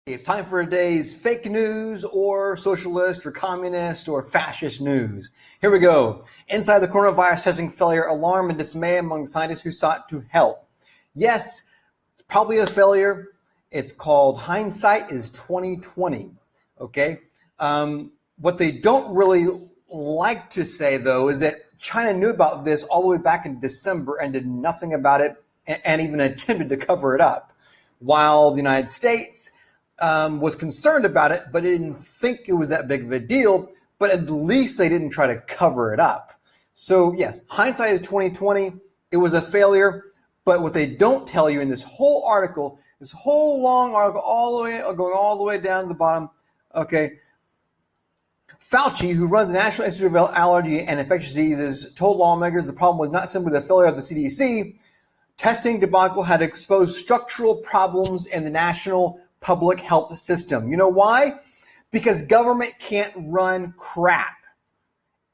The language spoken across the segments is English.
It's time for a day's fake news or socialist or communist or fascist news. Here we go. Inside the coronavirus testing failure, alarm and dismay among scientists who sought to help. Yes, it's probably a failure. It's called hindsight is 2020. Okay. What they don't really like to say though is that China knew about this all the way back in December and did nothing about it and even attempted to cover it up, while the United States was concerned about it, but didn't think it was that big of a deal. But at least they didn't try to cover it up. So yes, hindsight is 2020. It was a failure. But what they don't tell you in this whole article, this whole long article, going all the way down to the bottom, okay. Fauci, who runs the National Institute of Allergy and Infectious Diseases, told lawmakers the problem was not simply the failure of the CDC. Testing debacle had exposed structural problems in the national public health system. You know why? Because government can't run crap.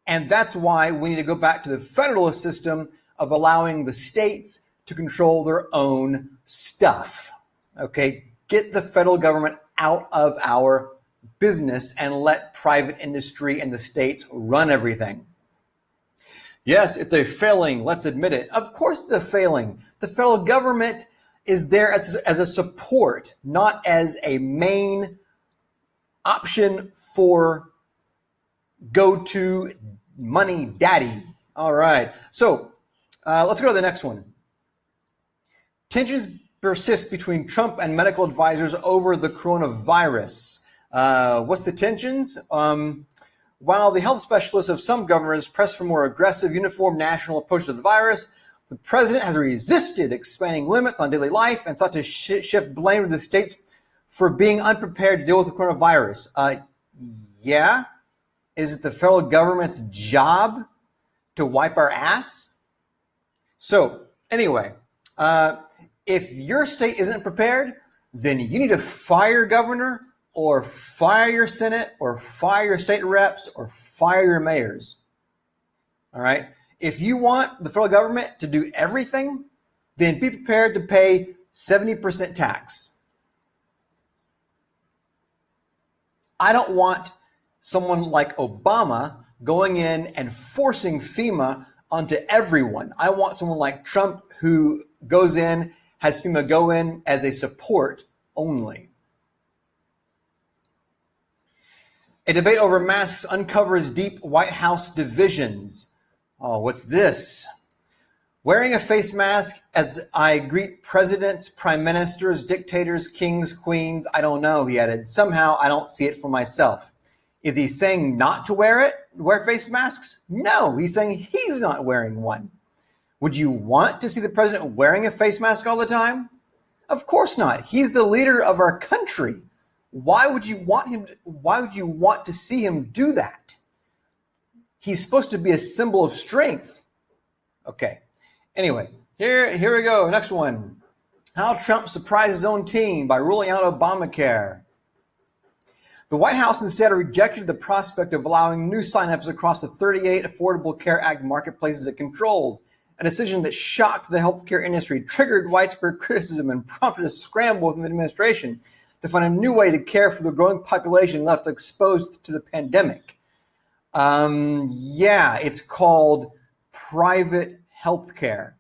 And that's why we need to go back to the federalist system of allowing the states to control their own stuff. Okay, get the federal government out of our business and let private industry and the states run everything. Yes, it's a failing. Let's admit it. Of course it's a failing. The federal government is there as a support, not as a main option for go-to money daddy. All right. So let's go to the next one. Tensions persist between Trump and medical advisors over the coronavirus. What's the tensions? While the health specialists of some governors press for more aggressive, uniform national approach to the virus, the president has resisted expanding limits on daily life and sought to shift blame to the states for being unprepared to deal with the coronavirus. Yeah? Is it the federal government's job to wipe our ass? So, anyway, if your state isn't prepared, then you need to fire your governor or fire your Senate or fire your state reps or fire your mayors. All right? If you want the federal government to do everything, then be prepared to pay 70% tax. I don't want someone like Obama going in and forcing FEMA onto everyone. I want someone like Trump who goes in, has FEMA go in as a support only. A debate over masks uncovers deep White House divisions. Oh, what's this? Wearing a face mask as I greet presidents, prime ministers, dictators, kings, queens, I don't know, he added. Somehow I don't see it for myself. Is he saying not to wear face masks? No, he's saying he's not wearing one. Would you want to see the president wearing a face mask all the time? Of course not. He's the leader of our country. Why would you want to see him do that? He's supposed to be a symbol of strength. Okay. Anyway, here we go. Next one. How Trump surprised his own team by ruling out Obamacare. The White House instead rejected the prospect of allowing new signups across the 38 Affordable Care Act marketplaces it controls, a decision that shocked the healthcare industry, triggered widespread criticism, and prompted a scramble within the administration to find a new way to care for the growing population left exposed to the pandemic. Yeah, it's called private healthcare.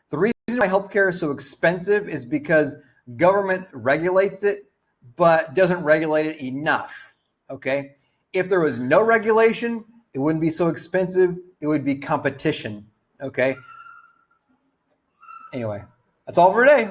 The reason why healthcare is so expensive is because government regulates it, but doesn't regulate it enough. Okay? If there was no regulation, it wouldn't be so expensive. It would be competition. Okay? Anyway, that's all for today.